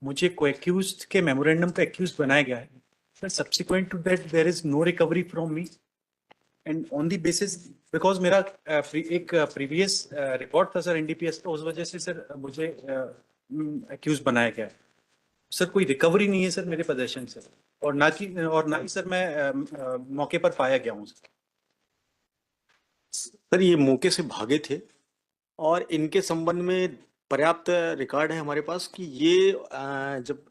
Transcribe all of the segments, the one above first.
मुझे को एक्यूज के मेमोरेंडम पे एक्यूज बनाया गया है sir. Subsequent to that there is no recovery from me and on the basis because मेरा एक प्रीवियस रिकॉर्ड था सर एनडीपीएस का, उस वजह से सर मुझे एक्यूज बनाया गया है सर। कोई रिकवरी नहीं है सर मेरे पोजेशन से, और ना ही सर मैं मौके पर पाया गया हूँ सर। सर ये मौके से भागे थे और इनके संबंध में पर्याप्त रिकॉर्ड है हमारे पास कि ये जब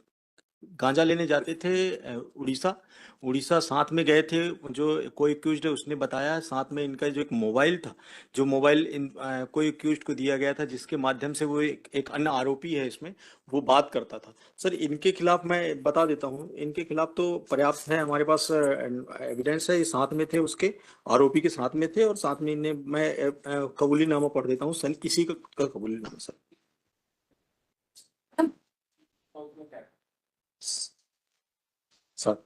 गांजा लेने जाते थे उड़ीसा उड़ीसा साथ में गए थे। जो कोई एक्यूज्ड है उसने बताया, साथ में इनका जो एक मोबाइल था, जो मोबाइल इन कोई एक्यूज्ड को दिया गया था, जिसके माध्यम से वो एक अन्य आरोपी है इसमें, वो बात करता था। सर इनके खिलाफ मैं बता देता हूँ, इनके खिलाफ तो पर्याप्त है हमारे पास एविडेंस है। ये साथ में थे, उसके आरोपी के साथ में थे, और साथ में इन्हें मैं कबूलीनामा पढ़ देता हूँ। सन इसी का कबूलीनामा सर। सर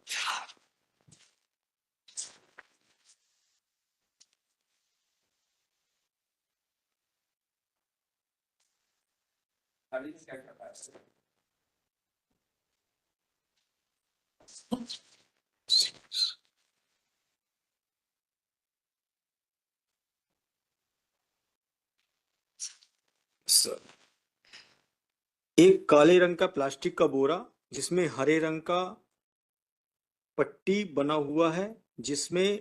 सर एक काले रंग का प्लास्टिक का बोरा जिसमें हरे रंग का पट्टी बना हुआ है, जिसमें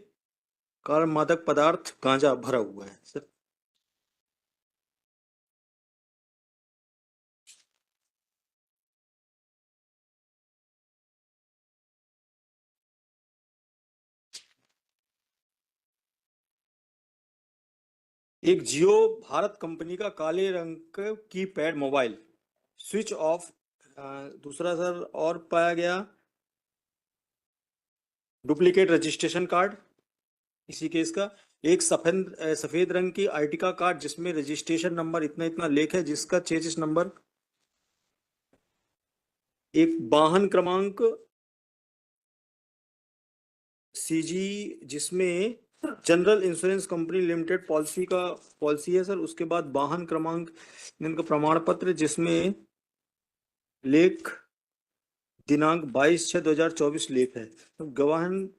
कार मादक पदार्थ गांजा भरा हुआ है सर। एक जियो भारत कंपनी का काले रंग की पैड मोबाइल स्विच ऑफ। दूसरा सर और पाया गया डुप्लीकेट रजिस्ट्रेशन कार्ड इसी केस का। एक सफेद रंग की आर्टिका कार्ड जिसमें रजिस्ट्रेशन नंबर इतना इतना लेख है, जिसका चेजिस नंबर। एक वाहन क्रमांक सीजी जिसमें general insurance company limited policy है सर। उसके बाद वाहन क्रमांक इनका प्रमाण पत्र जिसमें लेख दिनांक 22/6/2024 लेख है। तो गवाहन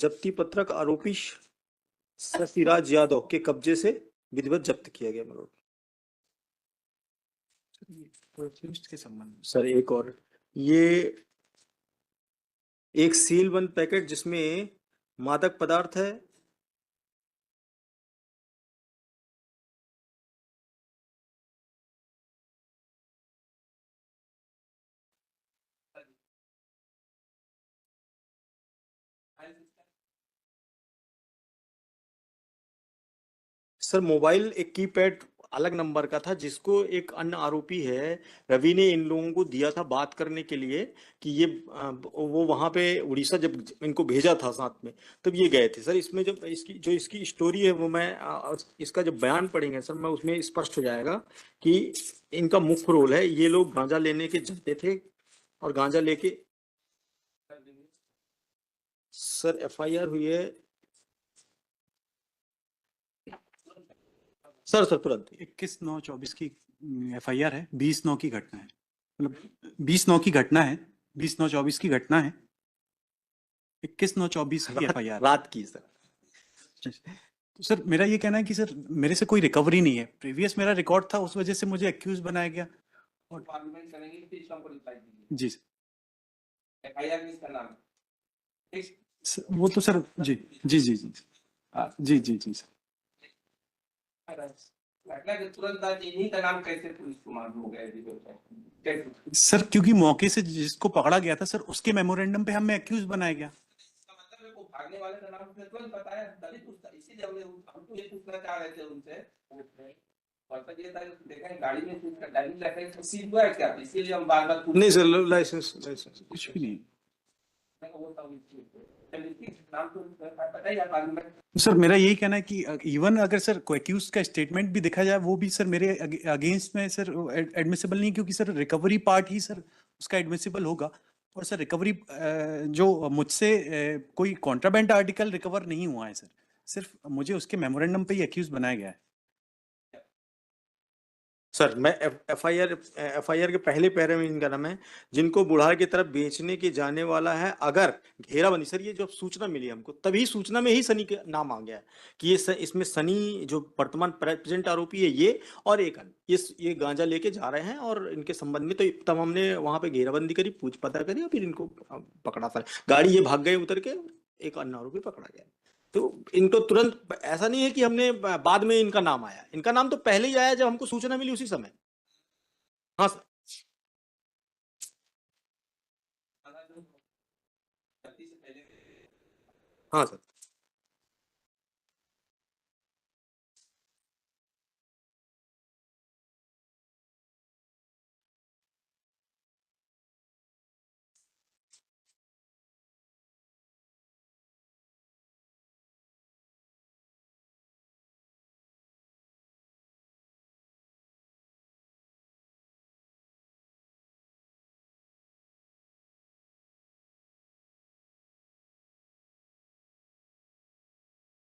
जब्ती पत्रक आरोपी शशिराज यादव के कब्जे से विधिवत जब्त किया गया। मतलब के संबंध में सर एक और, ये एक सील बंद पैकेट जिसमें मादक पदार्थ है। सर मोबाइल एक कीपैड अलग नंबर का था, जिसको एक अन्य आरोपी है रवि ने इन लोगों को दिया था बात करने के लिए कि ये वो वहां पे उड़ीसा जब इनको भेजा था साथ में, तब ये गए थे सर। इसमें जब इसकी स्टोरी है वो मैं इसका जब बयान पढ़ेंगे सर, मैं उसमें स्पष्ट हो जाएगा कि इनका मुख्य रोल है। ये लोग गांजा लेने के जाते थे और गांजा लेके सर एफआईआर हुई है सर तुरंत 21/9/24 की एफआईआर है। 20/9 की घटना है, मतलब 20/9 की घटना है, 20/9/24 की घटना है। 21/9/24 की एफआईआर रात की सर। तो सर मेरा ये कहना है कि सर मेरे से कोई रिकवरी नहीं है। प्रीवियस मेरा रिकॉर्ड था, उस वजह से मुझे एक्यूज बनाया गया। और जी सर, वो तो सर जी जी जी जी जी जी जी सर। घटना के तुरंत बाद इन्हीं का नाम कैसे पुलिस को मालूम हो गया? सर क्योंकि मौके से जिसको पकड़ा गया था सर, उसके मेमोरेंडम पे हमें एक्यूज बनाया गया। इसका मतलब है वो भागने वाले का नाम उसने तुरंत बताया, तभी पूछता। इसीलिए हम तो ये पूछना चाह रहे थे उनसे। और तब ये था कि देखा गाड़ी में उसका ड्राइविंग लाइसेंस तो सील हुआ है क्या, इसीलिए हम बार बार नहीं सर, लाइसेंस कुछ भी नहीं। सर मेरा यही कहना है कि इवन अगर सर को एक्यूज का स्टेटमेंट भी देखा जाए, वो भी सर मेरे अगेंस्ट में सर एडमिसिबल नहीं, क्योंकि सर रिकवरी पार्ट ही सर उसका एडमिसिबल होगा। और सर रिकवरी जो मुझसे कोई कॉन्ट्राबैंड आर्टिकल रिकवर नहीं हुआ है सर, सिर्फ मुझे उसके मेमोरेंडम पे ही एक्यूज बनाया गया है। सर मैं एफआईआर के पहले पैरे में इनका नाम है, जिनको बुढ़ार की तरफ बेचने के जाने वाला है। अगर घेराबंदी, सर ये जब सूचना मिली हमको, तभी सूचना में ही सनी का नाम आ गया है कि इसमें सनी जो वर्तमान प्रेजेंट आरोपी है ये, और एक अन्य ये गांजा लेके जा रहे हैं और इनके संबंध में। तो तब हमने वहां पे घेराबंदी करी, पूछ पता करी और फिर इनको पकड़ा। सर गाड़ी ये भाग गए उतर के, एक अन्य आरोपी पकड़ा गया। तो इनको तुरंत, ऐसा नहीं है कि हमने बाद में इनका नाम आया, इनका नाम तो पहले ही आया जब हमको सूचना मिली उसी समय। हाँ सर। गलती से पहले हाँ सर।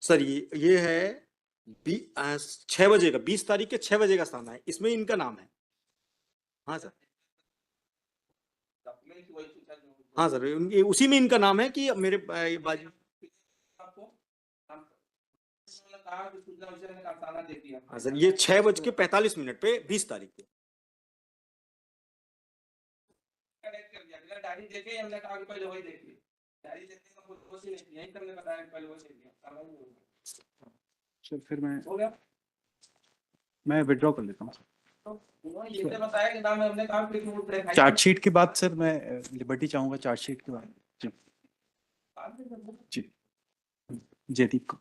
सर ये है 6 बजे का, 20 तारीख के 6 बजे का समय है, इसमें इनका नाम है। हाँ सर। डॉक्यूमेंट वही सूचना जो हाँ सर, उसी में इनका नाम है कि मेरे बाजू। आपको कहा कि सूचना विषय में कारखाना दे दिया। हाँ सर, ये 6:45 पे 20 तारीख को। कनेक्ट कर दिया, बिना डायरी देखे हमने कहा कि पहले वही देखिए। डायरी देखने का कोई कोशिश नहीं की, यही तो हमने बताया कि पहले वही देखिए। समझ नहीं होगा। सर फिर हो गया। मैं विड्रॉ कर लेता हूँ। तो उन्होंने ये तो बताया कि नाम हमने कहा कि वो दिखाई चार्जशीट के बाद सर मैं लिबर्टी चाहूंगा, चार्जशीट के बाद। जी बाद में जब वो- जी, जयदीप को।